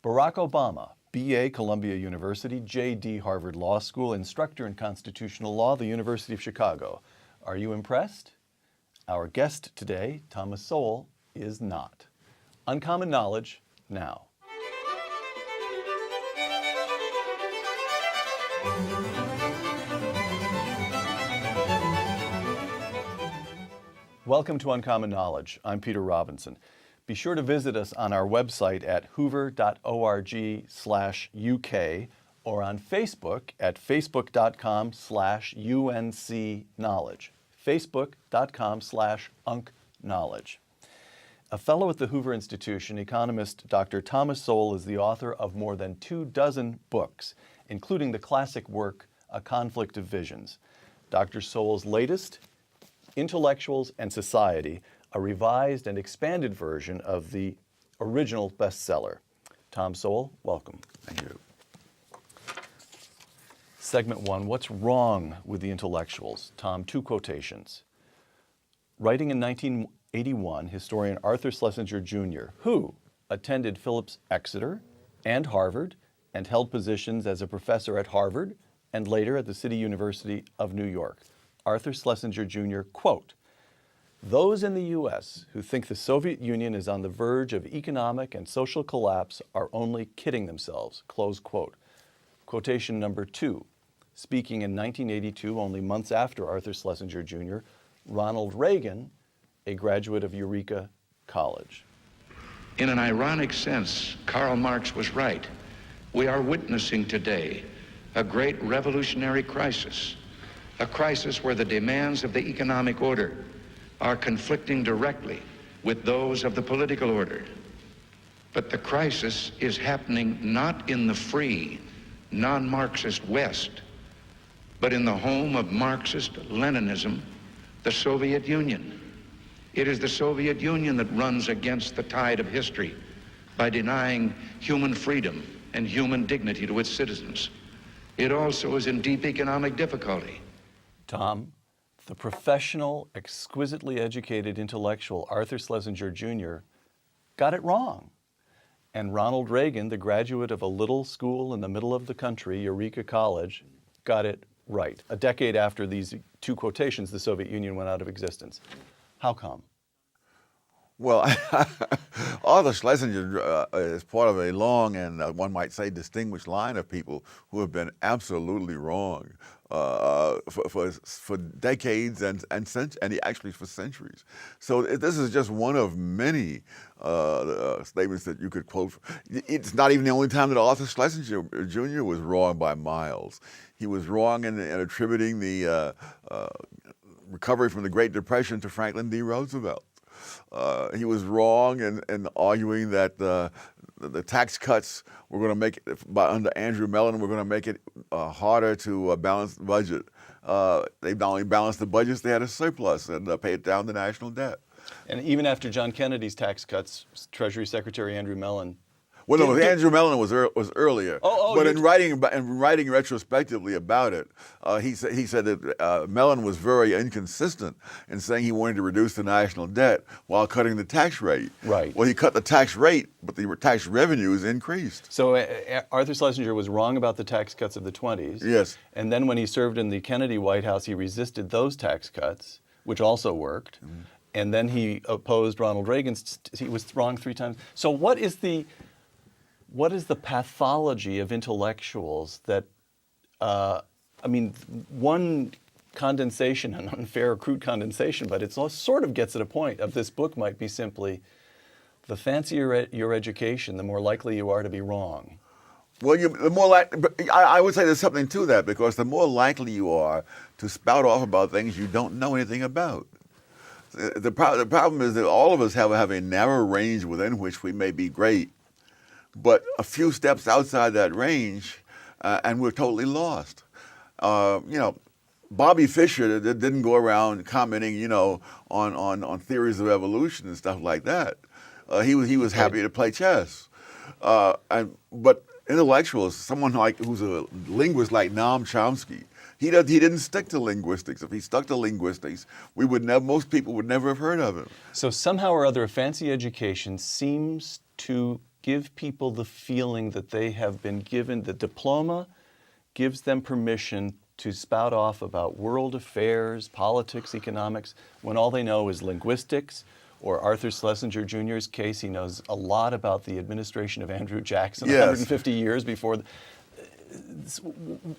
Barack Obama, B.A. Columbia University, J.D. Harvard Law School, instructor in constitutional law, the University of Chicago. Are you impressed? Our guest today, Thomas Sowell, is not. Uncommon Knowledge, now. Welcome to Uncommon Knowledge. I'm Peter Robinson. Be sure to visit us on our website at hoover.org/UK or on Facebook at facebook.com/UNCKnowledge. Facebook.com/UNCKnowledge. A fellow at the Hoover Institution, economist Dr. Thomas Sowell is the author of more than 24 books, including the classic work, A Conflict of Visions. Dr. Sowell's latest, Intellectuals and Society, a revised and expanded version of the original bestseller. Tom Sowell, welcome. Thank you. Segment 1, what's wrong with the intellectuals? Tom, 2 quotations. Writing in 1981, historian Arthur Schlesinger Jr., who attended Phillips Exeter and Harvard and held positions as a professor at Harvard and later at the City University of New York. Arthur Schlesinger Jr., quote, "Those in the U.S. who think the Soviet Union is on the verge of economic and social collapse are only kidding themselves," close quote. Quotation number 2, speaking in 1982, only months after Arthur Schlesinger Jr., Ronald Reagan, a graduate of Eureka College. In an ironic sense, Karl Marx was right. We are witnessing today a great revolutionary crisis, a crisis where the demands of the economic order are conflicting directly with those of the political order. But the crisis is happening not in the free, non-Marxist West, but in the home of Marxist-Leninism, the Soviet Union. It is the Soviet Union that runs against the tide of history by denying human freedom and human dignity to its citizens. It also is in deep economic difficulty. Tom, the professional, exquisitely educated intellectual Arthur Schlesinger Jr. got it wrong. And Ronald Reagan, the graduate of a little school in the middle of the country, Eureka College, got it right. A decade after these 2 quotations, the Soviet Union went out of existence. How come? Well, Arthur Schlesinger is part of a long and one might say distinguished line of people who have been absolutely wrong for decades and actually for centuries. So this is just one of many statements that you could quote. It's not even the only time that Arthur Schlesinger Jr. was wrong by miles. He was wrong in attributing the recovery from the Great Depression to Franklin D. Roosevelt. He was wrong in arguing that the tax cuts were going to make it, under Andrew Mellon, were going to make it harder to balance the budget. They not only balanced the budgets, they had a surplus and paid down the national debt. And even after John Kennedy's tax cuts, Treasury Secretary Andrew Mellon. Well, no, Andrew Mellon was earlier. But in writing retrospectively about it, he said that Mellon was very inconsistent in saying he wanted to reduce the national debt while cutting the tax rate. Right. Well, he cut the tax rate, but the tax revenues increased. So Arthur Schlesinger was wrong about the tax cuts of the 20s. Yes. And then when he served in the Kennedy White House, he resisted those tax cuts, which also worked. Mm-hmm. And then he opposed Ronald Reagan's. He was wrong 3 times. So what is the pathology of intellectuals that, one condensation, an unfair, crude condensation, but it sort of gets at a point of this book might be simply, the fancier your education, the more likely you are to be wrong. Well, I would say there's something to that, because the more likely you are to spout off about things you don't know anything about. The problem is that all of us have a narrow range within which we may be great, but a few steps outside that range, and we're totally lost. Bobby Fischer didn't go around commenting, on theories of evolution and stuff like that. He was happy to play chess. But intellectuals, someone who's a linguist like Noam Chomsky, he didn't stick to linguistics. If he stuck to linguistics, most people would never have heard of him. So somehow or other, a fancy education seems to give people the feeling that they have been given, the diploma gives them permission to spout off about world affairs, politics, economics, when all they know is linguistics, or Arthur Schlesinger Jr.'s case, he knows a lot about the administration of Andrew Jackson Yes. 150 years before.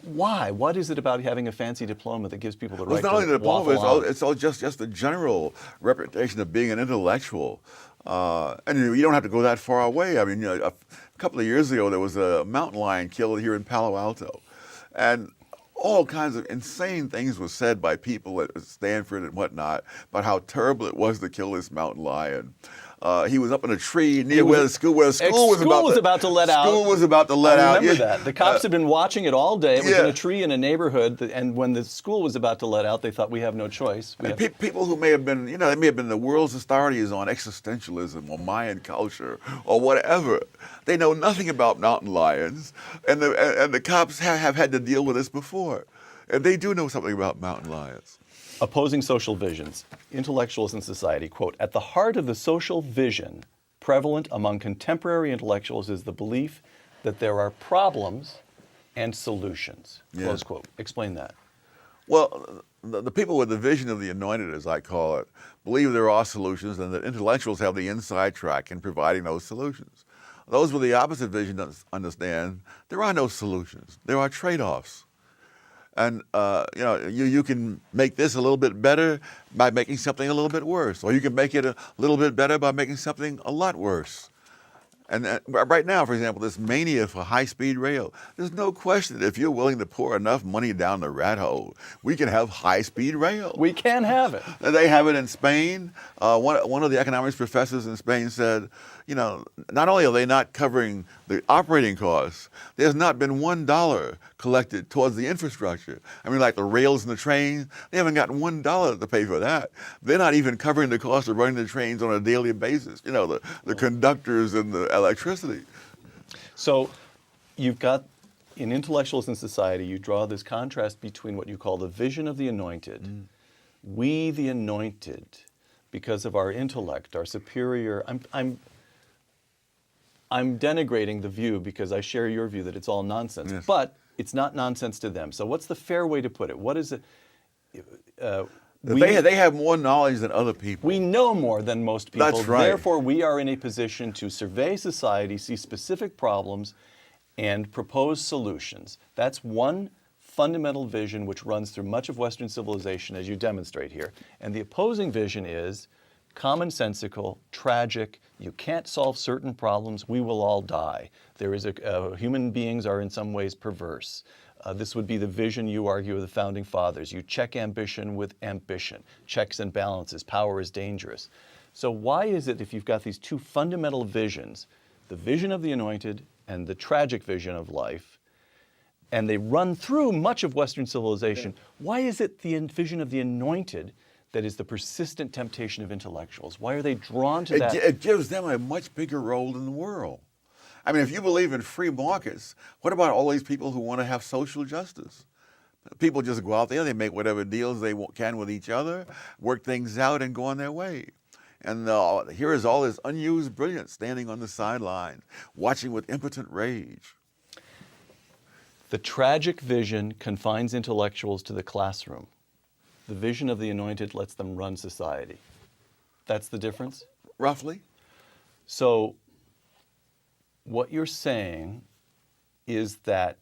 Why? What is it about having a fancy diploma that gives people the Well, right it's not only to the diploma, waffle it's all just the general reputation of being an intellectual. And you don't have to go that far away. I mean, a couple of years ago, there was a mountain lion killed here in Palo Alto. And all kinds of insane things were said by people at Stanford and whatnot about how terrible it was to kill this mountain lion. He was up in a tree near where the school was about to let out. School was about to let out. I remember that. The cops had been watching it all day. It was in Yeah. a tree in a neighborhood, and when the school was about to let out, they thought, we have no choice. And people who may have been, they may have been the world's authorities on existentialism or Mayan culture or whatever. They know nothing about mountain lions, and the cops have had to deal with this before. And they do know something about mountain lions. Opposing social visions, intellectuals in society, quote, at the heart of the social vision prevalent among contemporary intellectuals is the belief that there are problems and solutions, close quote. Explain that. Well, the people with the vision of the anointed, as I call it, believe there are solutions and that intellectuals have the inside track in providing those solutions. Those with the opposite vision understand there are no solutions. There are trade-offs. And you can make this a little bit better by making something a little bit worse, or you can make it a little bit better by making something a lot worse. And right now, for example, this mania for high-speed rail, there's no question that if you're willing to pour enough money down the rat hole, we can have high-speed rail. We can have it. They have it in Spain. One of the economics professors in Spain said, not only are they not covering the operating costs, there's not been $1 collected towards the infrastructure. I mean, like the rails and the trains, they haven't gotten $1 to pay for that. They're not even covering the cost of running the trains on a daily basis, the conductors and the electricity. So you've got, in intellectuals in society, you draw this contrast between what you call the vision of the anointed. We, the anointed, because of our intellect, our superior, I'm denigrating the view because I share your view that it's all nonsense, Yes. but it's not nonsense to them. So what's the fair way to put it? What is it? They have more knowledge than other people. We know more than most people. That's right. Therefore, we are in a position to survey society, see specific problems, and propose solutions. That's one fundamental vision which runs through much of Western civilization, as you demonstrate here. And the opposing vision is commonsensical, tragic. You can't solve certain problems. We will all die. There is human beings are in some ways perverse. This would be the vision, you argue, of the Founding Fathers. You check ambition with ambition. Checks and balances. Power is dangerous. So why is it, if you've got these two fundamental visions, the vision of the anointed and the tragic vision of life, and they run through much of Western civilization, why is it the vision of the anointed that is the persistent temptation of intellectuals? Why are they drawn to that? It gives them a much bigger role in the world. I mean, if you believe in free markets, what about all these people who want to have social justice? People just go out there, they make whatever deals they can with each other, work things out, and go on their way. And here is all this unused brilliance standing on the sideline, watching with impotent rage. The tragic vision confines intellectuals to the classroom. The vision of the anointed lets them run society. That's the difference? Roughly. So what you're saying is that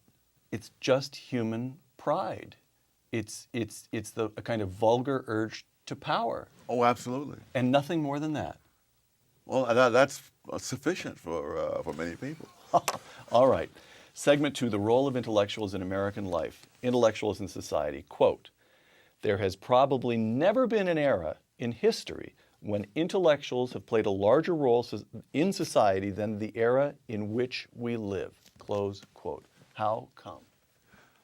it's just human pride. It's a kind of vulgar urge to power. Oh, absolutely. And nothing more than that. Well, that's sufficient for many people. All right. Segment 2, the role of intellectuals in American life. Intellectuals in society. Quote, there has probably never been an era in history when intellectuals have played a larger role in society than the era in which we live. Close quote. How come?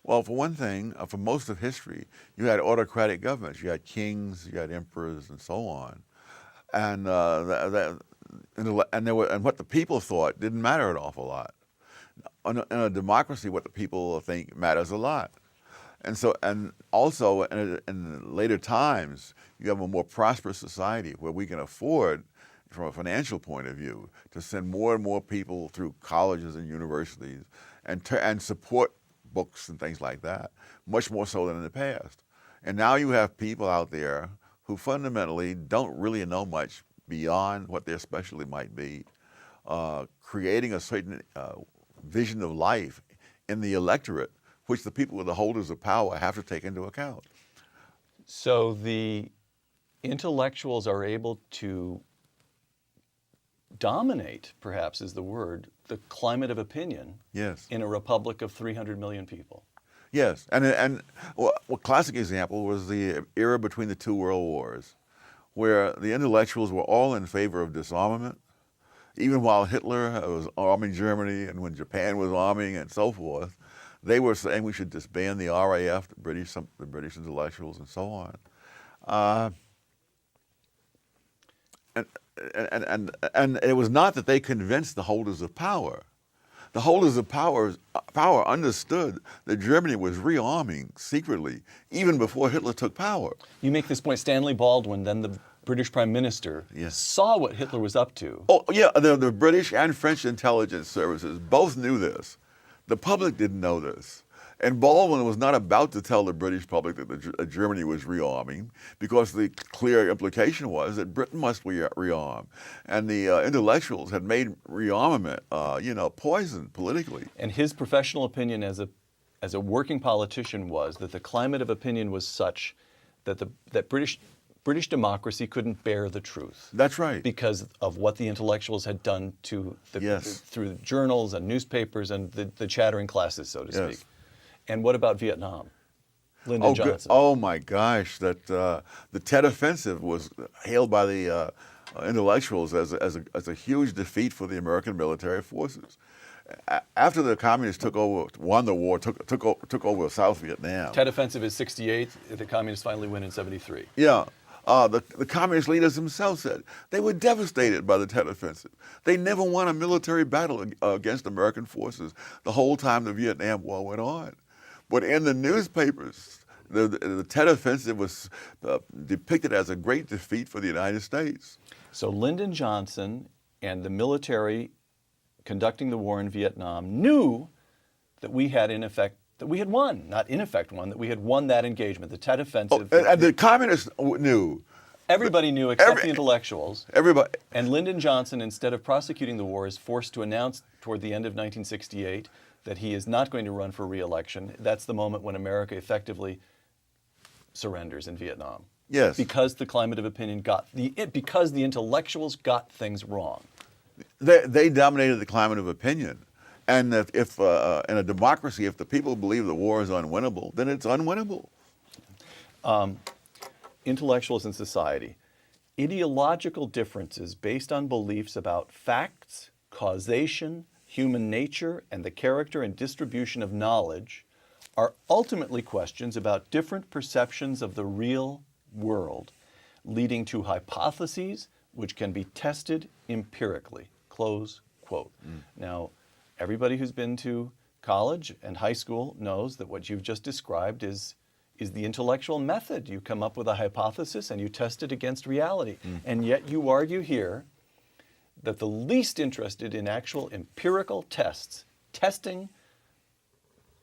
Well, for one thing, for most of history, you had autocratic governments. You had kings, you had emperors, and so on. And what the people thought didn't matter an awful lot. In a democracy, what the people think matters a lot. And also in later times, you have a more prosperous society where we can afford from a financial point of view, to send more and more people through colleges and universities and support books and things like that, much more so than in the past. And now you have people out there who fundamentally don't really know much beyond what their specialty might be, creating a certain vision of life in the electorate, which the people with the holders of power have to take into account. So the intellectuals are able to dominate, perhaps is the word, the climate of opinion Yes. in a republic of 300 million people. Yes, and well, a classic example was the era between the two world wars, where the intellectuals were all in favor of disarmament, even while Hitler was arming Germany and when Japan was arming and so forth. They were saying we should disband the RAF, the British intellectuals, and so on. And it was not that they convinced the holders of power. The holders of power understood that Germany was rearming secretly, even before Hitler took power. You make this point. Stanley Baldwin, then the British Prime Minister, Yes. saw what Hitler was up to. Oh, yeah, the British and French intelligence services both knew this. The public didn't know this. And Baldwin was not about to tell the British public that Germany was rearming, because the clear implication was that Britain must rearm. And the intellectuals had made rearmament, poison politically. And his professional opinion as a working politician was that the climate of opinion was such that that British democracy couldn't bear the truth. That's right. Because of what the intellectuals had done to through journals and newspapers and the chattering classes, so to Yes. speak. And what about Vietnam? Lyndon Johnson. Oh my gosh, that the Tet Offensive was hailed by the intellectuals as a huge defeat for the American military forces. After the communists won the war, took over South Vietnam. Tet Offensive is 68. The communists finally win in 73. Yeah. The communist leaders themselves said they were devastated by the Tet Offensive. They never won a military battle against American forces the whole time the Vietnam War went on. But in the newspapers, the Tet Offensive was depicted as a great defeat for the United States. So Lyndon Johnson and the military conducting the war in Vietnam knew that we had won, not in effect won, that we had won that engagement, the Tet Offensive. And the communists knew. Everybody knew except the intellectuals. Everybody. And Lyndon Johnson, instead of prosecuting the war, is forced to announce toward the end of 1968 that he is not going to run for re-election. That's the moment when America effectively surrenders in Vietnam. Yes. Because the climate of opinion because the intellectuals got things wrong. They dominated the climate of opinion. And that if in a democracy, if the people believe the war is unwinnable, then it's unwinnable. Intellectuals in society. Ideological differences based on beliefs about facts, causation, human nature, and the character and distribution of knowledge are ultimately questions about different perceptions of the real world, leading to hypotheses which can be tested empirically. Close quote. Now, everybody who's been to college and high school knows that what you've just described is the intellectual method. You come up with a hypothesis and you test it against reality. And yet you argue here that the least interested in actual empirical tests, testing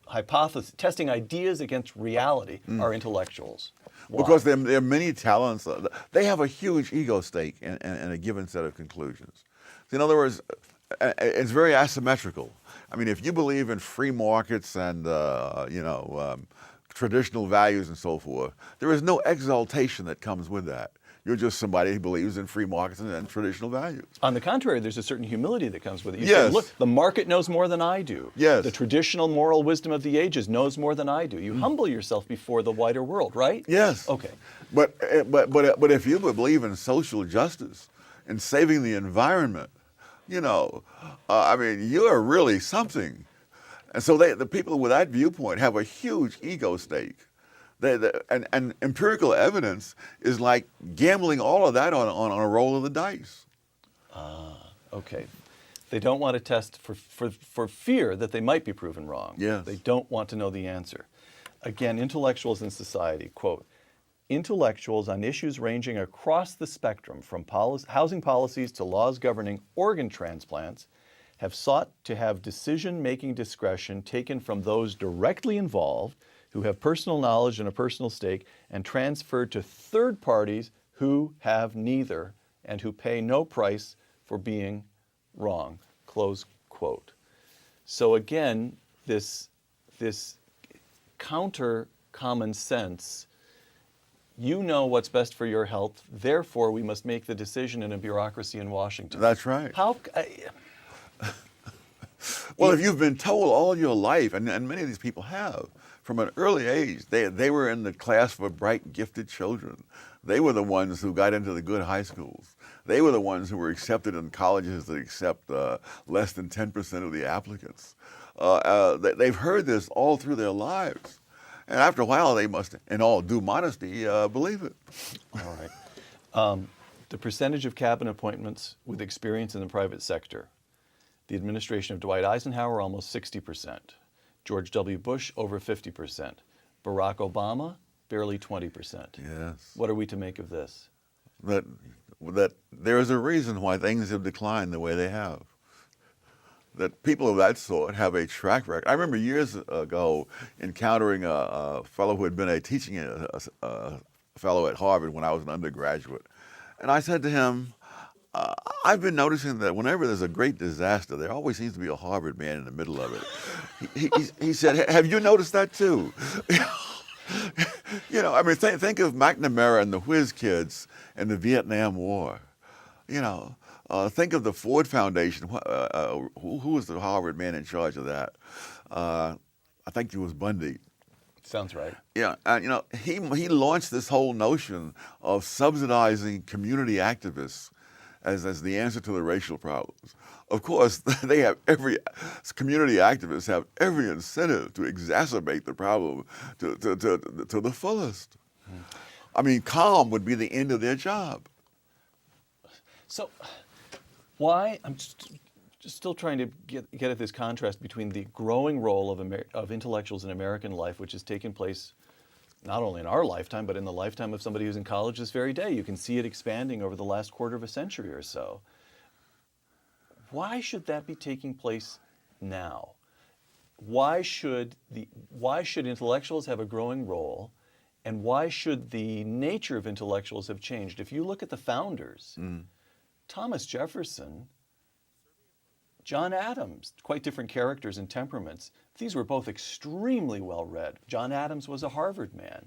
ideas against reality, are intellectuals. Why? Because there are many talents. They have a huge ego stake in a given set of conclusions. In other words, it's very asymmetrical. I mean, if you believe in free markets and traditional values and so forth, there is no exaltation that comes with that. You're just somebody who believes in free markets and traditional values. On the contrary, there's a certain humility that comes with it. You Yes. say, look, the market knows more than I do. Yes. The traditional moral wisdom of the ages knows more than I do. You humble yourself before the wider world, right? Yes. Okay. But if you believe in social justice and saving the environment, you are really something. And so the people with that viewpoint have a huge ego stake. And empirical evidence is like gambling all of that on a roll of the dice. Okay. They don't want to test for fear that they might be proven wrong. Yes. They don't want to know the answer. Again, intellectuals in society, quote, intellectuals on issues ranging across the spectrum, from housing policies to laws governing organ transplants, have sought to have decision-making discretion taken from those directly involved, who have personal knowledge and a personal stake, and transferred to third parties who have neither and who pay no price for being wrong. Close quote. So again, this counter common sense, you know what's best for your health, therefore we must make the decision in a bureaucracy in Washington. That's right. How? Well, if you've been told all your life, and many of these people have, from an early age, they were in the class for bright, gifted children. They were the ones who got into the good high schools. They were the ones who were accepted in colleges that accept less than 10% of the applicants. They've heard this all through their lives. And after a while, they must, in all due modesty, believe it. All right. The percentage of cabinet appointments with experience in the private sector. The administration of Dwight Eisenhower, almost 60%. George W. Bush, over 50%. Barack Obama, barely 20%. Yes. What are we to make of this? That there is a reason why things have declined the way they have. That people of that sort have a track record. I remember years ago encountering a fellow who had been a teaching fellow at Harvard when I was an undergraduate. And I said to him, I've been noticing that whenever there's a great disaster, there always seems to be a Harvard man in the middle of it. He said, have you noticed that too? You know, I mean, think of McNamara and the Whiz Kids and the Vietnam War. You know, think of the Ford Foundation. Who was the Harvard man in charge of that? I think it was Bundy. Sounds right. Yeah, and you know, he launched this whole notion of subsidizing community activists as the answer to the racial problems. Of course, community activists have every incentive to exacerbate the problem to the fullest. I mean, calm would be the end of their job. So why, I'm just still trying to get at this contrast between the growing role of intellectuals in American life, which has taken place not only in our lifetime, but in the lifetime of somebody who's in college this very day. You can see it expanding over the last quarter of a century or so. Why should that be taking place now? Why should intellectuals have a growing role, and why should the nature of intellectuals have changed? If you look at the founders, Thomas Jefferson, John Adams, quite different characters and temperaments. These were both extremely well-read. John Adams was a Harvard man.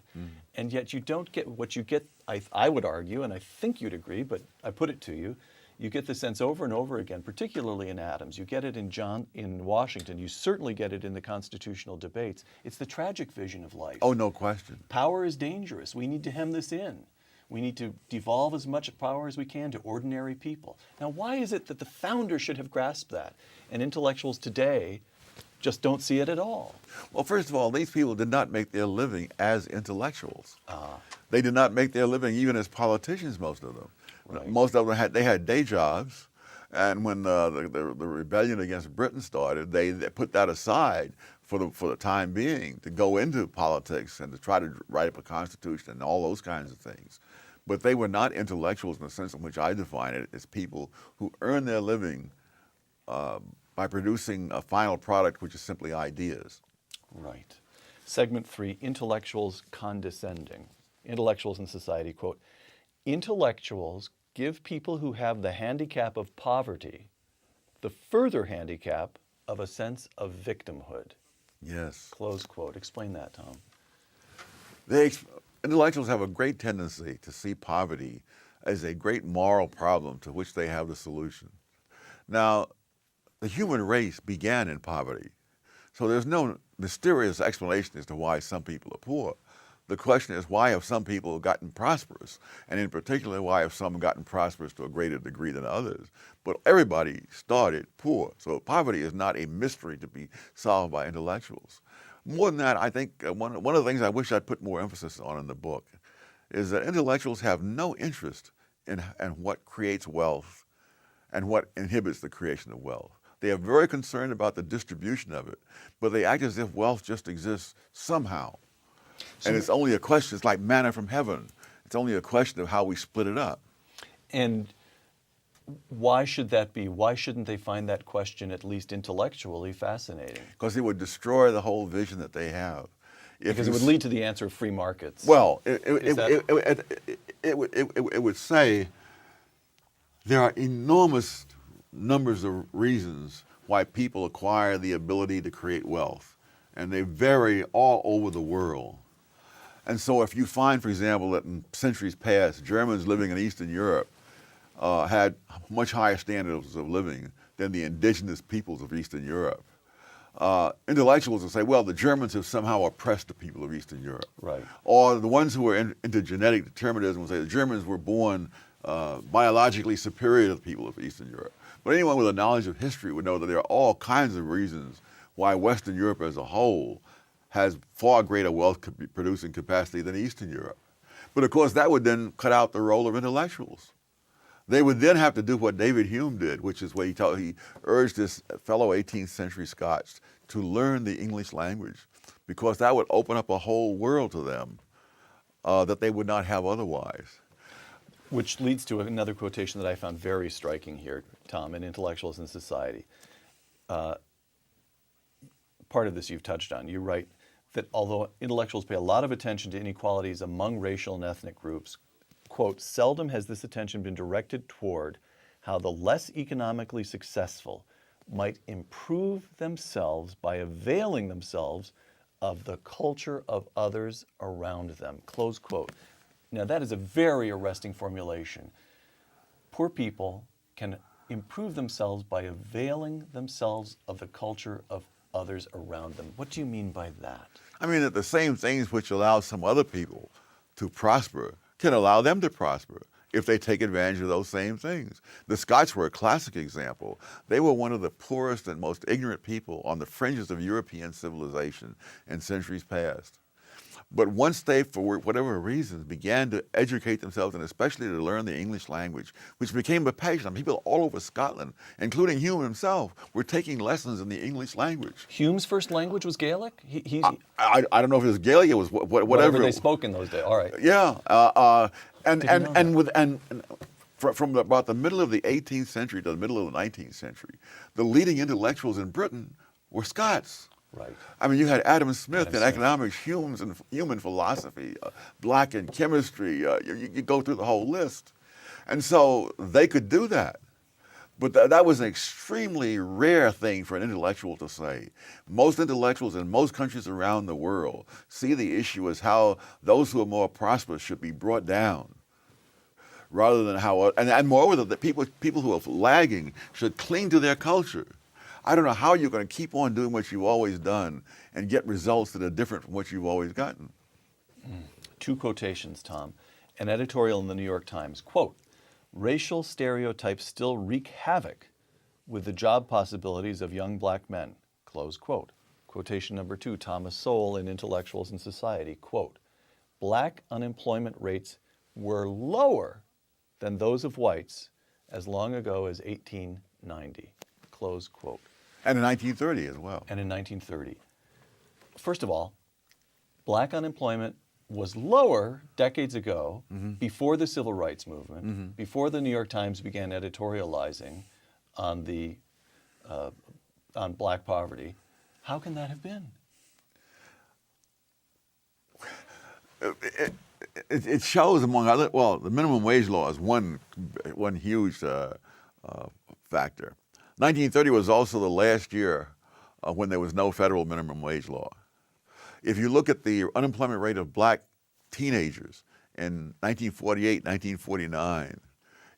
And yet you don't get what you get, I would argue, and I think you'd agree, but I put it to you, you get the sense over and over again, particularly in Adams. You get it in Washington. You certainly get it in the constitutional debates. It's the tragic vision of life. Oh, no question. Power is dangerous. We need to hem this in. We need to devolve as much power as we can to ordinary people. Now, why is it that the founders should have grasped that, and intellectuals today just don't see it at all? Well, first of all, these people did not make their living as intellectuals. They did not make their living even as politicians, most of them. Right. Most of them had day jobs, and when the rebellion against Britain started, they put that aside for the time being to go into politics and to try to write up a constitution and all those kinds of things. But they were not intellectuals in the sense in which I define it as people who earn their living by producing a final product which is simply ideas. Right. Segment 3, intellectuals condescending. Intellectuals in society, quote, intellectuals give people who have the handicap of poverty the further handicap of a sense of victimhood. Yes. Close quote. Explain that, Tom. Intellectuals have a great tendency to see poverty as a great moral problem to which they have the solution. Now, the human race began in poverty, so there's no mysterious explanation as to why some people are poor. The question is, why have some people gotten prosperous? And in particular, why have some gotten prosperous to a greater degree than others? But everybody started poor, so poverty is not a mystery to be solved by intellectuals. More than that, I think one of the things I wish I'd put more emphasis on in the book is that intellectuals have no interest in what creates wealth and what inhibits the creation of wealth. They are very concerned about the distribution of it, but they act as if wealth just exists somehow. And it's only a question, it's like manna from heaven. It's only a question of how we split it up. And why should that be? Why shouldn't they find that question at least intellectually fascinating? Because it would destroy the whole vision that they have. Because it would lead to the answer of free markets. Well, it would say there are enormous numbers of reasons why people acquire the ability to create wealth, and they vary all over the world. And so if you find, for example, that in centuries past, Germans living in Eastern Europe had much higher standards of living than the indigenous peoples of Eastern Europe, intellectuals will say, well, the Germans have somehow oppressed the people of Eastern Europe. Right. Or the ones who are into genetic determinism will say the Germans were born biologically superior to the people of Eastern Europe. But anyone with a knowledge of history would know that there are all kinds of reasons why Western Europe as a whole has far greater wealth producing capacity than Eastern Europe. But of course, that would then cut out the role of intellectuals. They would then have to do what David Hume did, which is what he urged his fellow 18th century Scots to learn the English language, because that would open up a whole world to them that they would not have otherwise. Which leads to another quotation that I found very striking here, Tom, in Intellectuals in Society. Part of this you've touched on. You write that although intellectuals pay a lot of attention to inequalities among racial and ethnic groups, quote, seldom has this attention been directed toward how the less economically successful might improve themselves by availing themselves of the culture of others around them, close quote. Now that is a very arresting formulation. Poor people can improve themselves by availing themselves of the culture of others around them. What do you mean by that? I mean that the same things which allow some other people to prosper can allow them to prosper if they take advantage of those same things. The Scots were a classic example. They were one of the poorest and most ignorant people on the fringes of European civilization in centuries past. But once they, for whatever reasons, began to educate themselves, and especially to learn the English language, which became a passion. People all over Scotland, including Hume himself, were taking lessons in the English language. Hume's first language was Gaelic? I don't know if it was Gaelic, it was whatever they spoke in those days. All right. Yeah, from about the middle of the 18th century to the middle of the 19th century, the leading intellectuals in Britain were Scots. Right. I mean, you had Adam Smith in economics, Hume's in human philosophy, Black in chemistry. You go through the whole list. And so they could do that. But that was an extremely rare thing for an intellectual to say. Most intellectuals in most countries around the world see the issue as how those who are more prosperous should be brought down, rather than how, and moreover, that people who are lagging should cling to their culture. I don't know how you're going to keep on doing what you've always done and get results that are different from what you've always gotten. Two quotations, Tom. An editorial in the New York Times, quote, racial stereotypes still wreak havoc with the job possibilities of young black men, close quote. Quotation number two, Thomas Sowell in Intellectuals in Society, quote, black unemployment rates were lower than those of whites as long ago as 1890, close quote. And in 1930 as well. And in 1930. First of all, black unemployment was lower decades ago, before the Civil Rights Movement, before the New York Times began editorializing on on black poverty. How can that have been? It shows, among other, well, the minimum wage law is one huge factor. 1930 was also the last year when there was no federal minimum wage law. If you look at the unemployment rate of black teenagers in 1948, 1949,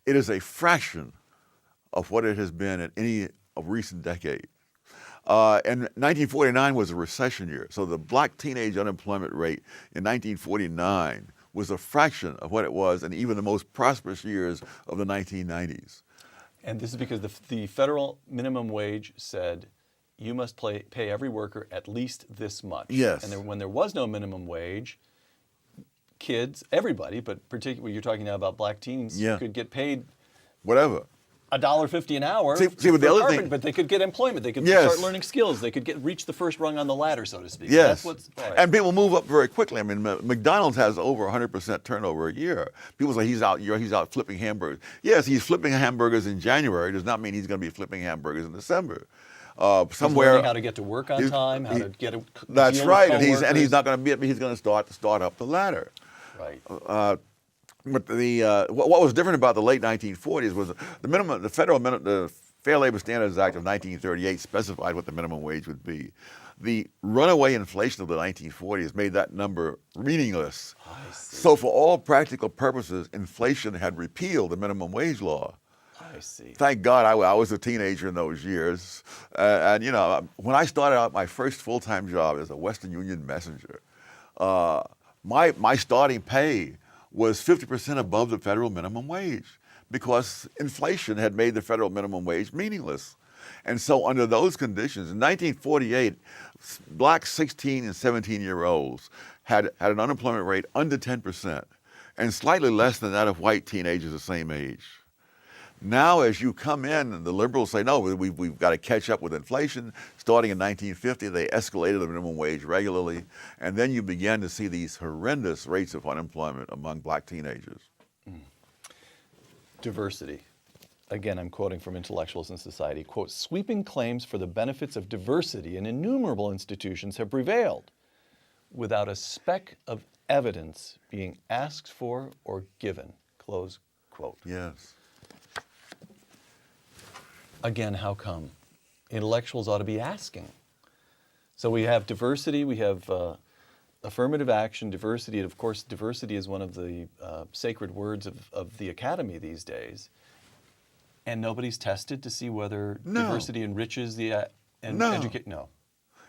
it is a fraction of what it has been in any recent decade. And 1949 was a recession year, so the black teenage unemployment rate in 1949 was a fraction of what it was in even the most prosperous years of the 1990s. And this is because the federal minimum wage said you must pay every worker at least this much. Yes. And when there was no minimum wage, kids, everybody, but particularly you're talking now about black teens, could get paid whatever. $1.50 an hour See, but for the other carpentry, thing- but they could get employment. They could Yes. start learning skills. They could reach the first rung on the ladder, so to speak. Yes, That's what's, all right. and people move up very quickly. I mean, McDonald's has over 100% turnover a year. People say he's out flipping hamburgers. Yes, he's flipping hamburgers in January. Does not mean he's going to be flipping hamburgers in December. He's Somewhere, learning how to get to work on time, how to get a that's deal right, with and he's coworkers. not going to be. He's going to start up the ladder. Right. But what was different about the late 1940s was the Fair Labor Standards Act of 1938 specified what the minimum wage would be. The runaway inflation of the 1940s made that number meaningless. I see. So for all practical purposes, inflation had repealed the minimum wage law. I see. Thank God I was a teenager in those years. And you know, when I started out my first full-time job as a Western Union messenger, my starting pay was 50% above the federal minimum wage because inflation had made the federal minimum wage meaningless. And so under those conditions, in 1948, black 16 and 17-year-olds had an unemployment rate under 10% and slightly less than that of white teenagers the same age. Now, as you come in, and the liberals say, no, we've got to catch up with inflation. Starting in 1950, they escalated the minimum wage regularly, and then you began to see these horrendous rates of unemployment among black teenagers. Diversity. Again, I'm quoting from Intellectuals in Society. Quote, sweeping claims for the benefits of diversity in innumerable institutions have prevailed without a speck of evidence being asked for or given. Close quote. Yes. Again, how come? Intellectuals ought to be asking. So we have diversity, we have affirmative action, diversity, and of course diversity is one of the sacred words of the academy these days. And nobody's tested to see whether No. diversity enriches the No. educate. No.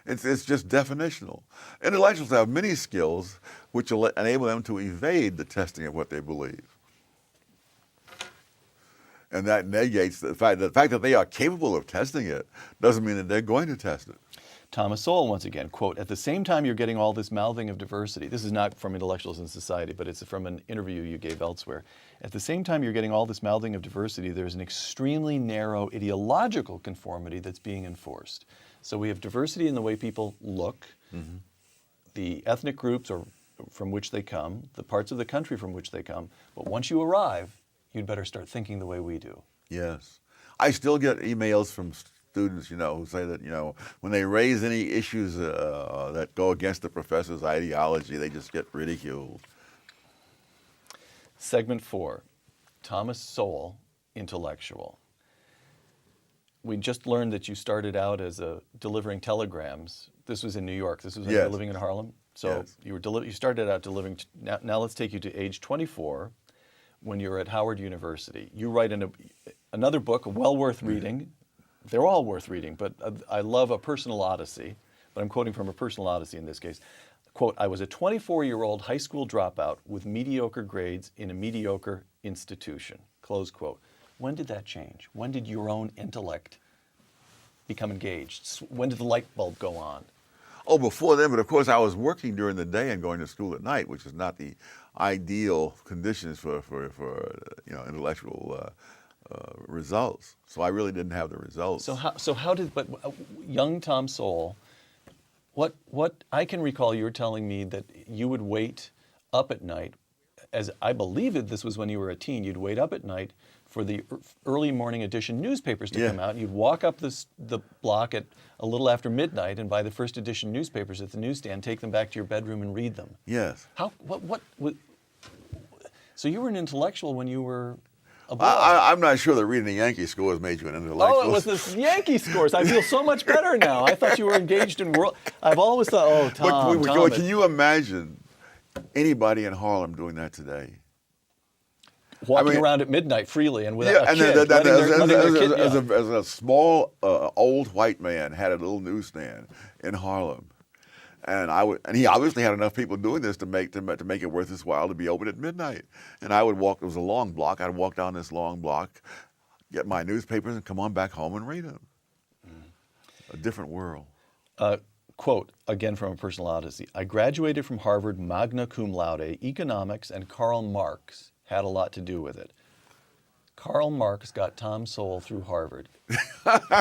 It's just definitional. Intellectuals have many skills which enable them to evade the testing of what they believe. And that negates the fact that they are capable of testing it doesn't mean that they're going to test it. Thomas Sowell, once again, quote, at the same time you're getting all this mouthing of diversity, this is not from Intellectuals in Society, but it's from an interview you gave elsewhere. At the same time you're getting all this mouthing of diversity, there's an extremely narrow ideological conformity that's being enforced. So we have diversity in the way people look, the ethnic groups or from which they come, the parts of the country from which they come, but once you arrive, you'd better start thinking the way we do. Yes. I still get emails from students, who say that, when they raise any issues that go against the professor's ideology, they just get ridiculed. Segment 4, Thomas Sowell, intellectual. We just learned that you started out as delivering telegrams. This was in New York. This was when you were Yes. living in Harlem. So Yes. you started out delivering. Now let's take you to age 24, when you're at Howard University. You write in another book, well worth reading. They're all worth reading, but I love A Personal Odyssey. But I'm quoting from A Personal Odyssey in this case. Quote, I was a 24-year-old high school dropout with mediocre grades in a mediocre institution. Close quote. When did that change? When did your own intellect become engaged? When did the light bulb go on? Oh, before then, but of course I was working during the day and going to school at night, which is not the ideal conditions for intellectual results. So I really didn't have the results. So how did, but young Tom Sowell, what I can recall you were telling me that you would wait up at night, as I believe this was when you were a teen, you'd wait up at night for the early morning edition newspapers to come out. You'd walk up the block at a little after midnight and buy the first edition newspapers at the newsstand, take them back to your bedroom and read them. Yes. So you were an intellectual when you were a boy. I'm not sure that reading the Yankee scores made you an intellectual. Oh, it was the Yankee scores. I feel so much better now. I thought you were engaged in world. I've always thought, oh, Tom. But can you imagine anybody in Harlem doing that today? Walking around at midnight freely and without a and kid. as a small old white man had a little newsstand in Harlem, and he obviously had enough people doing this to make it worth his while to be open at midnight. And I would walk. It was a long block. I'd walk down this long block, get my newspapers, and come on back home and read them. A different world. Quote, again from A Personal Odyssey, I graduated from Harvard magna cum laude. Economics and Karl Marx had a lot to do with it. Karl Marx got Tom Sowell through Harvard.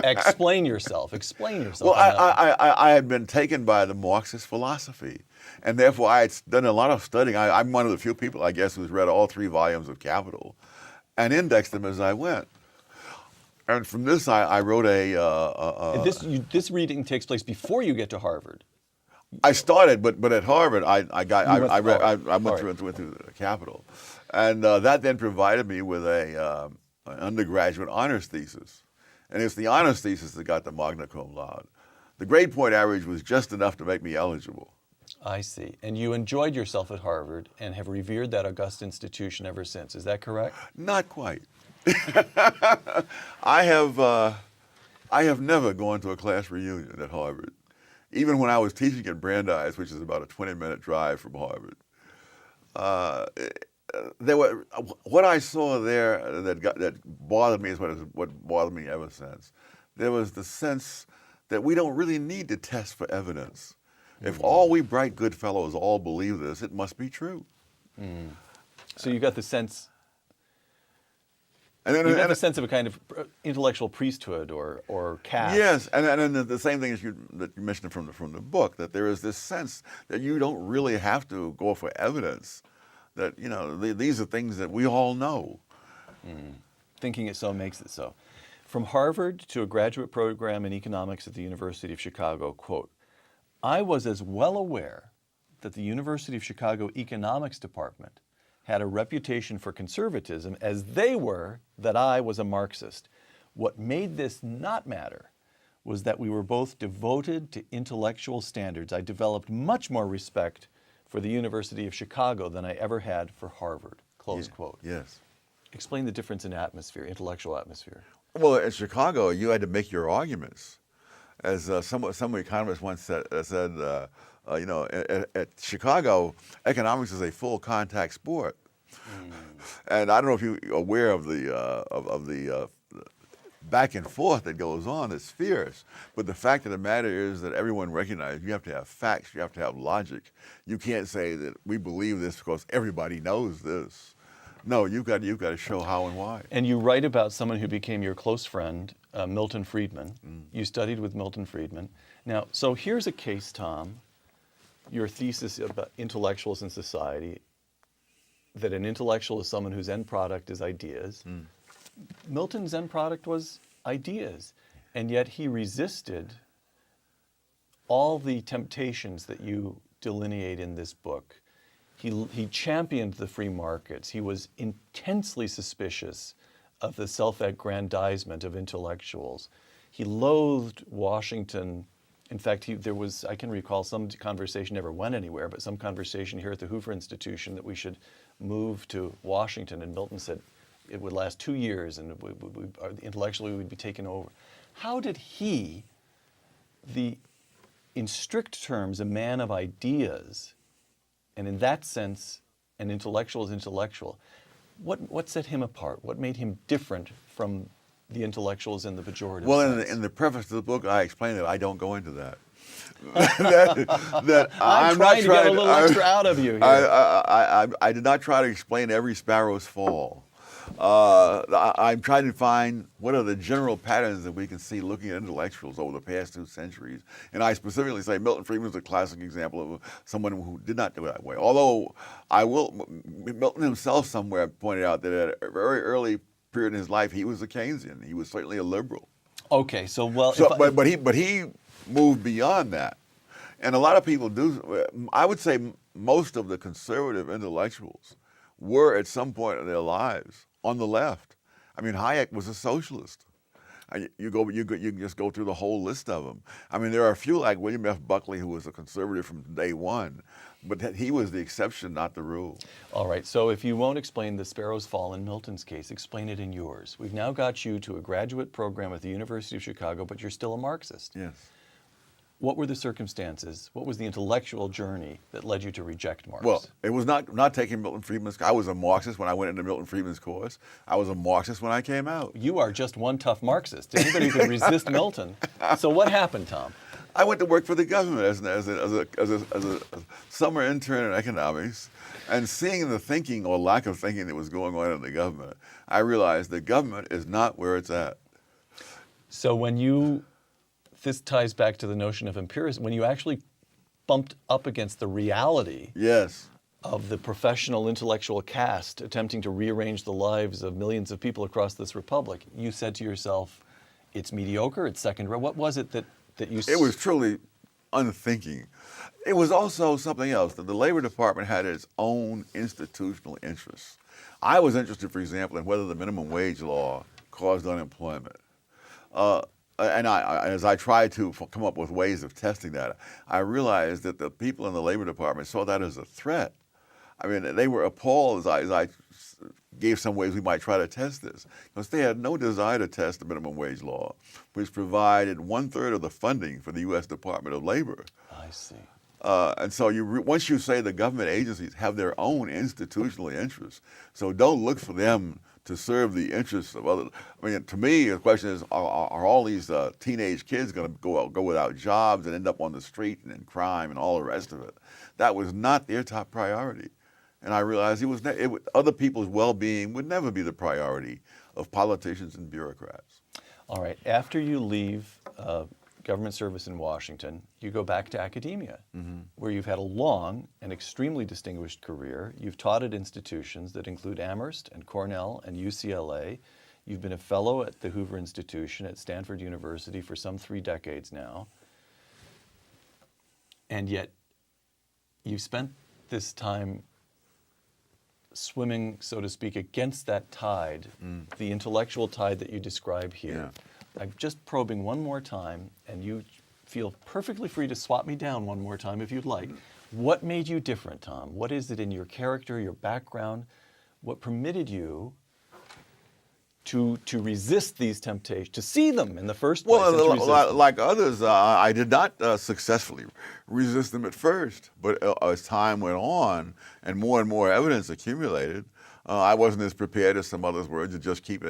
Explain yourself. Explain yourself. Well, I had been taken by the Marxist philosophy, and therefore I had done a lot of studying. I'm one of the few people, I guess, who's read all 3 volumes of Capital and indexed them as I went. And from this, I wrote This reading takes place before you get to Harvard. I started, but at Harvard, I went through the Capital, and that then provided me with an undergraduate honors thesis, and it's the honors thesis that got the magna cum laude. The grade point average was just enough to make me eligible. I see. And you enjoyed yourself at Harvard and have revered that august institution ever since. Is that correct? Not quite. I have never gone to a class reunion at Harvard. Even when I was teaching at Brandeis, which is about a 20-minute drive from Harvard, what I saw there that bothered me is what bothered me ever since. There was the sense that we don't really need to test for evidence. If all we bright good fellows all believe this, it must be true. So you got the sense. And then, you got the sense of a kind of intellectual priesthood or caste. Yes, and the same thing as you mentioned from the book, that there is this sense that you don't really have to go for evidence. That these are things that we all know. Thinking it so makes it so. From Harvard to a graduate program in economics at the University of Chicago, quote, I was as well aware that the University of Chicago economics department had a reputation for conservatism as they were that I was a Marxist. What made this not matter was that we were both devoted to intellectual standards. I developed much more respect for the University of Chicago than I ever had for Harvard, close quote. Yes. Explain the difference in atmosphere, intellectual atmosphere. Well, at Chicago, you had to make your arguments. As some economists once said, at Chicago, economics is a full contact sport. And I don't know if you're aware of the back and forth that goes on. It's fierce. But the fact of the matter is that everyone recognizes you have to have facts, you have to have logic. You can't say that we believe this because everybody knows this. No, you've got to show how and why. And you write about someone who became your close friend, Milton Friedman. You studied with Milton Friedman. Now, so here's a case, Tom, your thesis about intellectuals in society, that an intellectual is someone whose end product is ideas. Milton's end product was ideas, and yet he resisted all the temptations that you delineate in this book. He championed the free markets. He was intensely suspicious of the self-aggrandizement of intellectuals. He loathed Washington. In fact, I can recall some conversation, never went anywhere, but some conversation here at the Hoover Institution that we should move to Washington, and Milton said it would last 2 years and intellectually we'd be taken over. How did he, in strict terms, a man of ideas, and in that sense, an intellectual is intellectual, what set him apart? What made him different from the intellectuals in the pejorative sense? In the preface to the book, I explain that I don't go into that. I'm trying to get a little extra out of you here. I did not try to explain every sparrow's fall. I'm trying to find what are the general patterns that we can see looking at intellectuals over the past 2 centuries. And I specifically say Milton Friedman is a classic example of someone who did not do it that way. Although Milton himself somewhere pointed out that at a very early period in his life, he was a Keynesian. He was certainly a liberal. Okay, But he moved beyond that. And a lot of people do. I would say most of the conservative intellectuals were at some point in their lives on the left. I mean, Hayek was a socialist. You can just go through the whole list of them. I mean, there are a few like William F. Buckley, who was a conservative from day one, but he was the exception, not the rule. All right, so if you won't explain the sparrow's fall in Milton's case, explain it in yours. We've now got you to a graduate program at the University of Chicago, but you're still a Marxist. Yes. What were the circumstances? What was the intellectual journey that led you to reject Marx? Well, it was not taking Milton Friedman's. I was a Marxist when I went into Milton Friedman's course. I was a Marxist when I came out. You are just one tough Marxist. Anybody who could resist Milton. So what happened, Tom? I went to work for the government as a summer intern in economics, and seeing the thinking or lack of thinking that was going on in the government, I realized the government is not where it's at. So this ties back to the notion of empiricism, when you actually bumped up against the reality Yes. of the professional intellectual caste attempting to rearrange the lives of millions of people across this republic, you said to yourself, it's mediocre, it's second rate. What was it that you... It was truly unthinking. It was also something else, that the Labor Department had its own institutional interests. I was interested, for example, in whether the minimum wage law caused unemployment. And as I tried to come up with ways of testing that, I realized that the people in the Labor Department saw that as a threat. I mean, they were appalled as I gave some ways we might try to test this, because they had no desire to test the minimum wage law, which provided 1/3 of the funding for the U.S. Department of Labor. I see. And so once you say the government agencies have their own institutional interests, so don't look for them to serve the interests of others. I mean, to me, the question is, are all these teenage kids going to go without jobs and end up on the street and in crime and all the rest of it? That was not their top priority. And I realized other people's well-being would never be the priority of politicians and bureaucrats. All right. After you leave government service in Washington, you go back to academia, where you've had a long and extremely distinguished career. You've taught at institutions that include Amherst and Cornell and UCLA. You've been a fellow at the Hoover Institution at Stanford University for some 3 decades now. And yet, you've spent this time swimming, so to speak, against that tide, the intellectual tide that you describe here. Yeah. I'm just probing one more time, and you feel perfectly free to swap me down one more time if you'd like. What made you different, Tom? What is it in your character, your background? What permitted you to resist these temptations, to see them in the first place? Well, like others, I did not successfully resist them at first, but as time went on and more evidence accumulated, I wasn't as prepared as some others were to just keep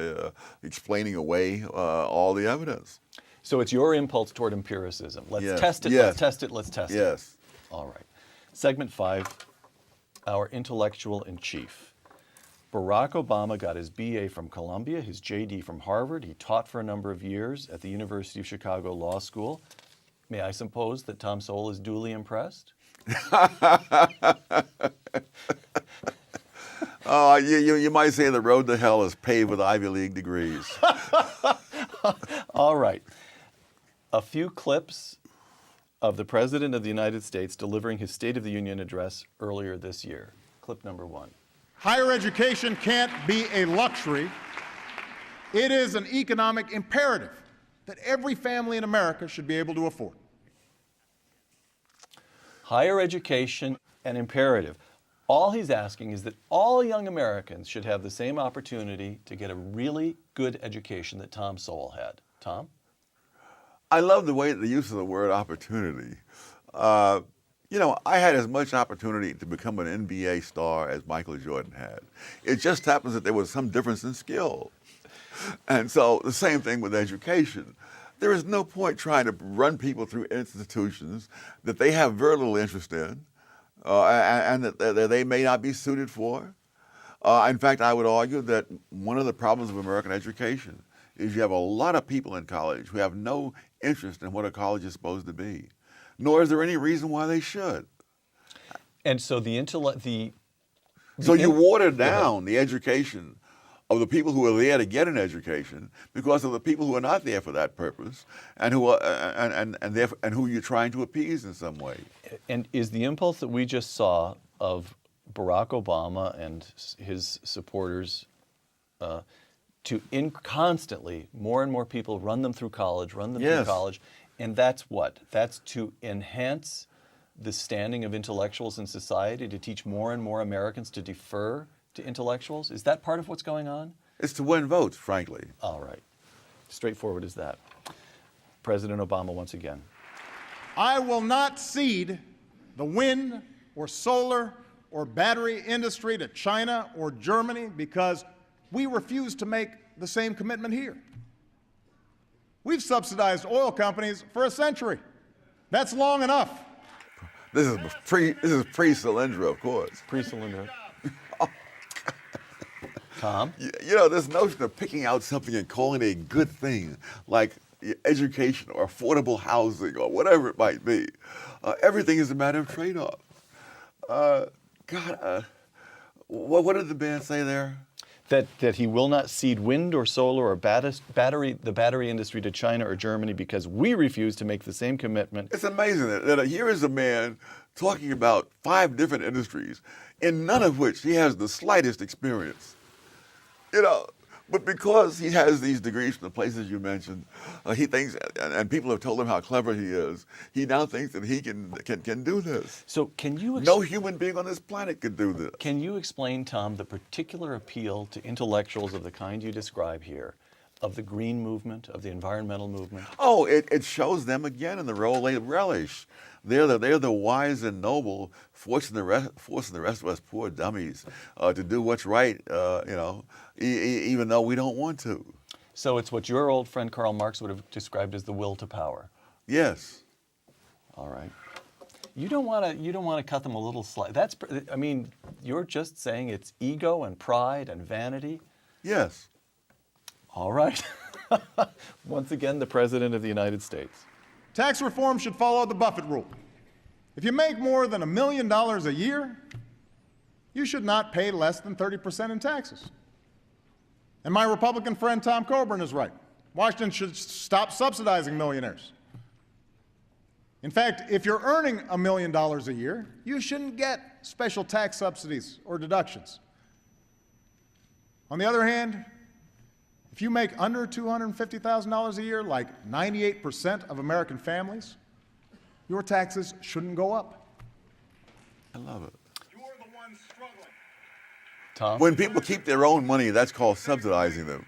explaining away all the evidence. So it's your impulse toward empiricism. Let's test it, yes. let's test it, let's test it. Yes. All right. Segment 5, our intellectual in chief. Barack Obama got his BA from Columbia, his JD from Harvard. He taught for a number of years at the University of Chicago Law School. May I suppose that Tom Sowell is duly impressed? You might say the road to hell is paved with Ivy League degrees. All right. A few clips of the President of the United States delivering his State of the Union address earlier this year. Clip number 1. Higher education can't be a luxury. It is an economic imperative that every family in America should be able to afford. Higher education, an imperative. All he's asking is that all young Americans should have the same opportunity to get a really good education that Tom Sowell had. Tom? I love the use of the word opportunity. I had as much opportunity to become an NBA star as Michael Jordan had. It just happens that there was some difference in skill. And so the same thing with education. There is no point trying to run people through institutions that they have very little interest in and that they may not be suited for. In fact, I would argue that one of the problems of American education is you have a lot of people in college who have no interest in what a college is supposed to be, nor is there any reason why they should. And so So you water down the education of the people who are there to get an education because of the people who are not there for that purpose and who who you're trying to appease in some way. And is the impulse that we just saw of Barack Obama and his supporters to constantly, more and more people run them through college, through college, and that's what? That's to enhance the standing of intellectuals in society, to teach more and more Americans to defer to intellectuals? Is that part of what's going on? It's to win votes, frankly. All right. Straightforward as that. President Obama once again. I will not cede the wind or solar or battery industry to China or Germany because we refuse to make the same commitment here. We've subsidized oil companies for a century. That's long enough. This is pre-Solyndra, of course. Pre-cylinder. Tom? You know, this notion of picking out something and calling it a good thing, like education or affordable housing or whatever it might be, everything is a matter of trade-off. What did the band say there? That he will not cede wind or solar or the battery industry to China or Germany because we refuse to make the same commitment. It's amazing that here is a man talking about 5 different industries, in none of which he has the slightest experience. You know, but because he has these degrees from the places you mentioned, he thinks, and people have told him how clever he is, he now thinks that he can do this. So can you No human being on this planet could do this. Can you explain, Tom, the particular appeal to intellectuals of the kind you describe here, of the green movement, of the environmental movement? Oh, it shows them again in the role they relish. They're the wise and noble, forcing the rest of us poor dummies to do what's right, even though we don't want to. So it's what your old friend Karl Marx would have described as the will to power. Yes. All right. You don't want to cut them a little slack. You're just saying it's ego and pride and vanity. Yes. All right. Once again, the President of the United States. Tax reform should follow the Buffett rule. If you make more than $1 million a year, you should not pay less than 30% in taxes. And my Republican friend Tom Coburn is right. Washington should stop subsidizing millionaires. In fact, if you're earning $1 million a year, you shouldn't get special tax subsidies or deductions. On the other hand, if you make under $250,000 a year, like 98% of American families, your taxes shouldn't go up. I love it. You're the one struggling. Tom? When people keep their own money, that's called subsidizing them.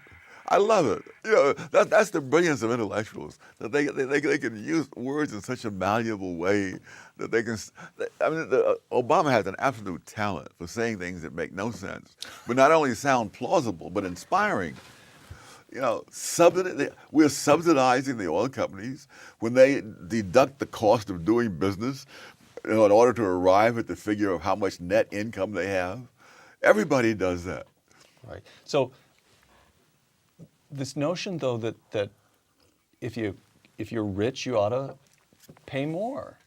I love it. You know, that's the brilliance of intellectuals, that they can use words in such a malleable way that they can. Obama has an absolute talent for saying things that make no sense, but not only sound plausible, but inspiring. You know, we're subsidizing the oil companies when they deduct the cost of doing business in order to arrive at the figure of how much net income they have. Everybody does that. Right. So this notion, though, that if you're rich, you ought to pay more.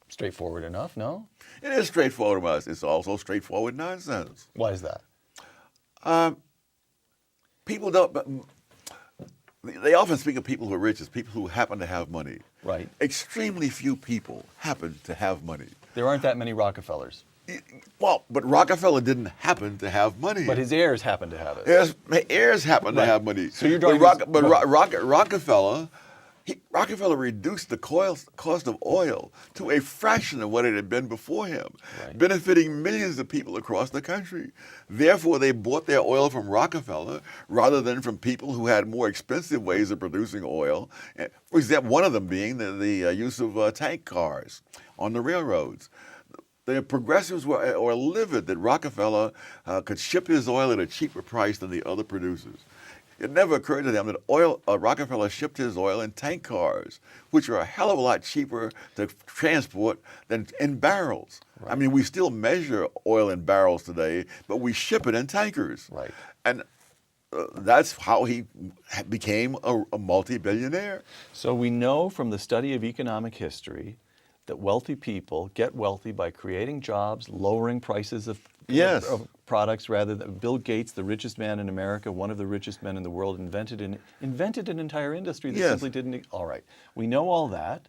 Straightforward enough, no? It is straightforward, but it's also straightforward nonsense. Why is that? People don't. They often speak of people who are rich as people who happen to have money. Right. Extremely few people happen to have money. There aren't that many Rockefellers. Well, but Rockefeller didn't happen to have money. But his heirs happen to have it. His heirs happen to Right. have money. So you're driving Rockefeller reduced the cost of oil to a fraction of what it had been before him, Right. benefiting millions of people across the country. Therefore, they bought their oil from Rockefeller rather than from people who had more expensive ways of producing oil. For example, one of them being the use of tank cars on the railroads. The progressives were livid that Rockefeller could ship his oil at a cheaper price than the other producers. It never occurred to them that Rockefeller shipped his oil in tank cars, which are a hell of a lot cheaper to transport than in barrels. Right. I mean, we still measure oil in barrels today, but we ship it in tankers. Right. And that's how he became a multi-billionaire. So we know from the study of economic history that wealthy people get wealthy by creating jobs, lowering prices of products. Rather than Bill Gates, the richest man in America, one of the richest men in the world, invented an entire industry that simply didn't. All right, we know all that,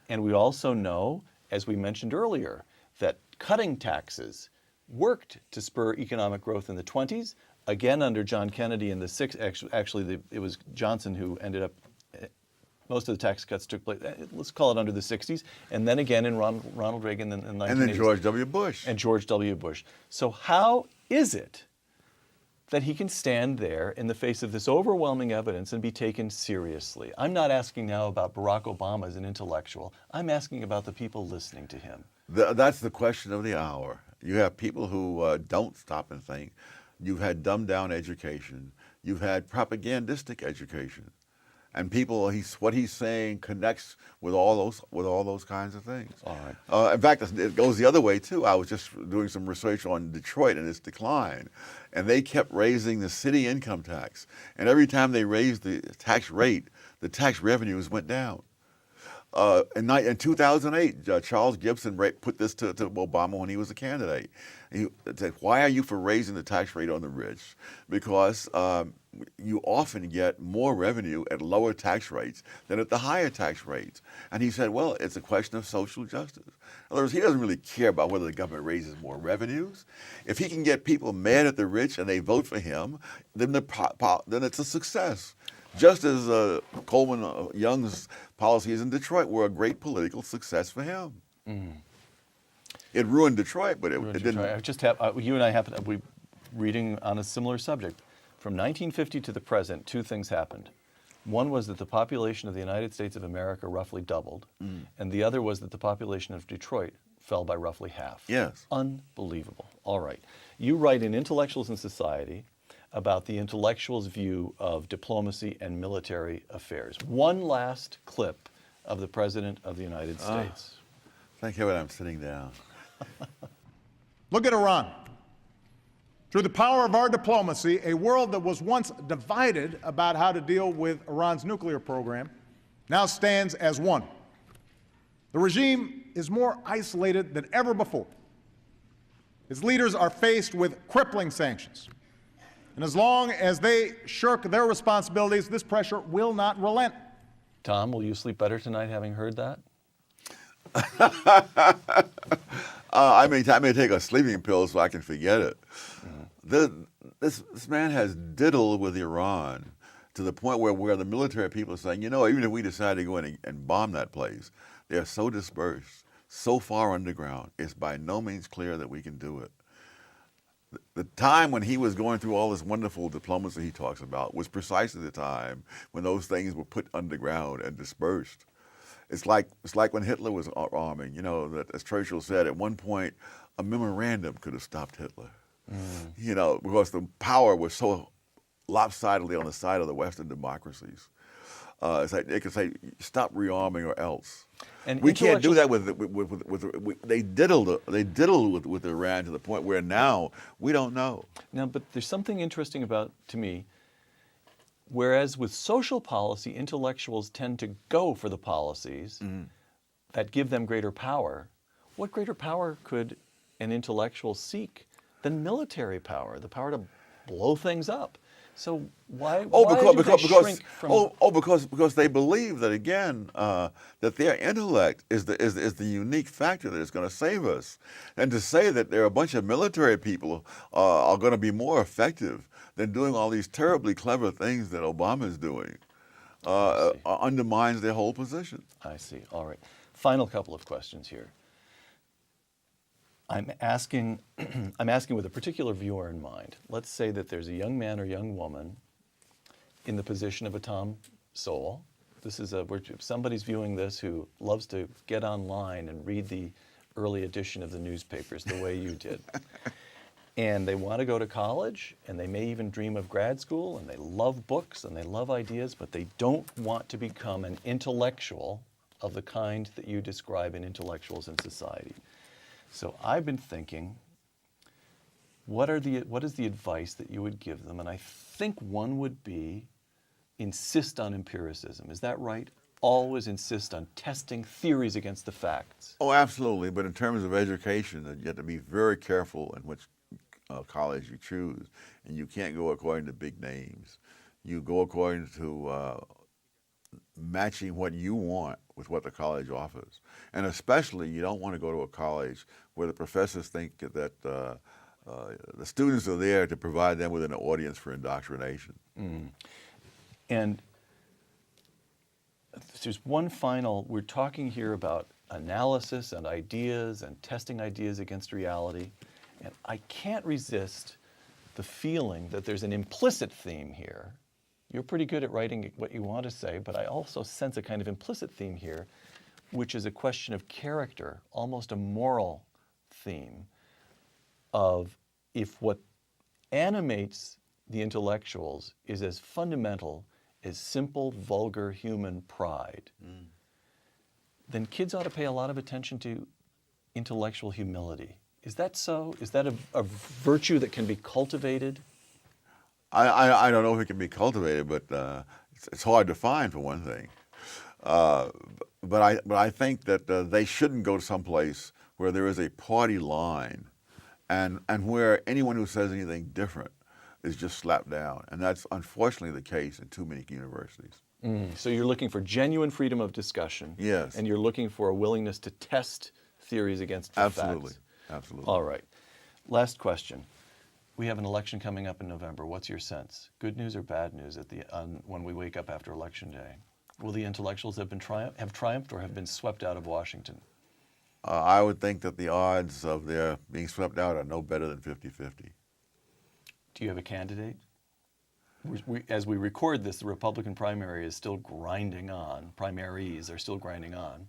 and we also know, as we mentioned earlier, that cutting taxes worked to spur economic growth in the 20s. Again, under John Kennedy in the 60s. Actually, it was Johnson who ended up. Most of the tax cuts took place, let's call it under the 60s, and then again in Ronald Reagan in the 1980s. And then George W. Bush. And George W. Bush. So how is it that he can stand there in the face of this overwhelming evidence and be taken seriously? I'm not asking now about Barack Obama as an intellectual. I'm asking about the people listening to him. That's the question of the hour. You have people who don't stop and think. You've had dumbed-down education. You've had propagandistic education. and people, what he's saying connects with all those kinds of things. All right. In fact, it goes the other way too. I was just doing some research on Detroit and its decline, and they kept raising the city income tax, and every time they raised the tax rate, the tax revenues went down. In 2008, Charles Gibson put this to Obama when he was a candidate. He said, "Why are you for raising the tax rate on the rich? Because you often get more revenue at lower tax rates than at the higher tax rates." And he said, "Well, it's a question of social justice." In other words, he doesn't really care about whether the government raises more revenues. If he can get people mad at the rich and they vote for him, then it's a success. Just as Coleman Young's policies in Detroit were a great political success for him. It ruined Detroit, but it didn't. I just you and I happened to be reading on a similar subject. From 1950 to the present, two things happened. One was that the population of the United States of America roughly doubled, and the other was that the population of Detroit fell by roughly half. Yes. Unbelievable. All right. You write in Intellectuals in Society about the intellectuals' view of diplomacy and military affairs. One last clip of the President of the United States. Thank heaven I'm sitting down. Look at Iran. Through the power of our diplomacy, a world that was once divided about how to deal with Iran's nuclear program now stands as one. The regime is more isolated than ever before. Its leaders are faced with crippling sanctions. And as long as they shirk their responsibilities, this pressure will not relent. Tom, will you sleep better tonight having heard that? I may take a sleeping pill so I can forget it. This man has diddled with Iran to the point where the military people are saying, even if we decide to go in and bomb that place, they are so dispersed, so far underground, it's by no means clear that we can do it. The time when he was going through all this wonderful diplomacy he talks about was precisely the time when those things were put underground and dispersed. It's like when Hitler was arming, that as Churchill said, at one point, a memorandum could have stopped Hitler. Because the power was so lopsidedly on the side of the Western democracies. It's like they could say, "Stop rearming or else." And we can't do that with they diddled with Iran to the point where now we don't know. Now, but there's something interesting about, to me, whereas with social policy, intellectuals tend to go for the policies that give them greater power. What greater power could an intellectual seek than military power, the power to blow things up? So why because they believe that, again, that their intellect is the unique factor that is going to save us. And to say that there are a bunch of military people are going to be more effective than doing all these terribly clever things that Obama is doing undermines their whole position. I see. All right. Final couple of questions here. I'm asking with a particular viewer in mind. Let's say that there's a young man or young woman in the position of a Tom Sowell. This is if somebody's viewing this who loves to get online and read the early edition of the newspapers the way you did. And they want to go to college, and they may even dream of grad school, and they love books, and they love ideas, but they don't want to become an intellectual of the kind that you describe in Intellectuals in Society. So I've been thinking, what is the advice that you would give them? And I think one would be insist on empiricism. Is that right? Always insist on testing theories against the facts. Oh, absolutely. But in terms of education, you have to be very careful in which college you choose. And you can't go according to big names. You go according to matching what you want with what the college offers. And especially, you don't want to go to a college where the professors think that the students are there to provide them with an audience for indoctrination. And there's one final, we're talking here about analysis and ideas and testing ideas against reality. And I can't resist the feeling that there's an implicit theme here. You're pretty good at writing what you want to say, but I also sense a kind of implicit theme here, which is a question of character, almost a moral theme of if what animates the intellectuals is as fundamental is simple, vulgar human pride, then kids ought to pay a lot of attention to intellectual humility. Is that so? Is that a virtue that can be cultivated? I don't know if it can be cultivated, but it's hard to find, for one thing. But I think that they shouldn't go to some place where there is a party line, and where anyone who says anything different is just slapped down. And that's unfortunately the case in too many universities. So you're looking for genuine freedom of discussion. Yes. And you're looking for a willingness to test theories against the Absolutely. facts. Absolutely. All right. Last question. We have an election coming up in November. What's your sense? Good news or bad news when we wake up after Election Day? Will the intellectuals have triumphed or have been swept out of Washington? I would think that the odds of their being swept out are no better than 50-50. Do you have a candidate? As we record this, the Republican primary is still grinding on. Primaries are still grinding on.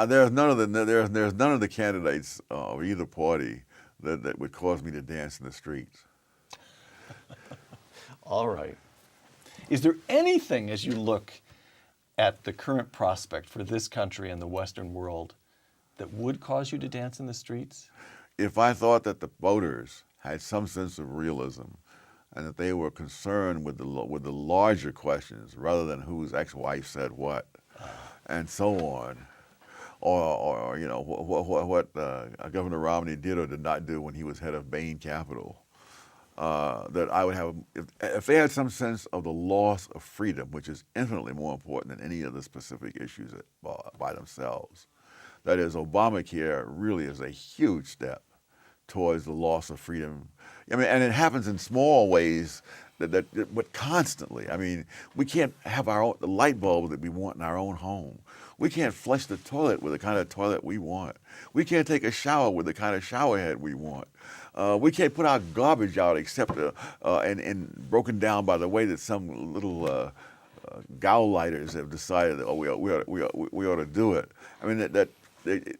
There's none of the candidates of either party that would cause me to dance in the streets. All right. Is there anything, as you look at the current prospect for this country and the Western world, that would cause you to dance in the streets? If I thought that the voters had some sense of realism and that they were concerned with the larger questions rather than whose ex-wife said what, and so on, or you know what Governor Romney did or did not do when he was head of Bain Capital, that I would have, if they had some sense of the loss of freedom, which is infinitely more important than any of the specific issues by themselves. That is, Obamacare really is a huge step towards the loss of freedom. I mean, and it happens in small ways, but constantly. I mean, we can't have the light bulb that we want in our own home. We can't flush the toilet with the kind of toilet we want. We can't take a shower with the kind of shower head we want. We can't put our garbage out except and broken down by the way that some little gauleiters have decided that we ought to do it. I mean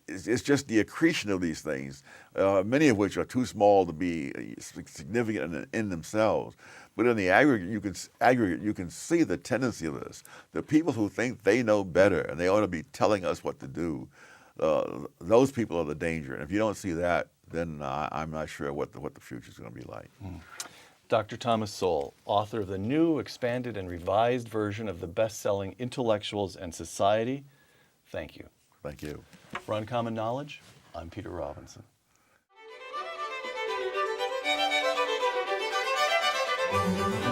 it's just the accretion of these things, many of which are too small to be significant in themselves. But in the aggregate, you can see the tendency of this. The people who think they know better and they ought to be telling us what to do, those people are the danger. And if you don't see that, then I'm not sure what the future is going to be like. Dr. Thomas Sowell, author of the new, expanded, and revised version of the best-selling Intellectuals and Society. Thank you. Thank you. For Uncommon Knowledge, I'm Peter Robinson. Thank you.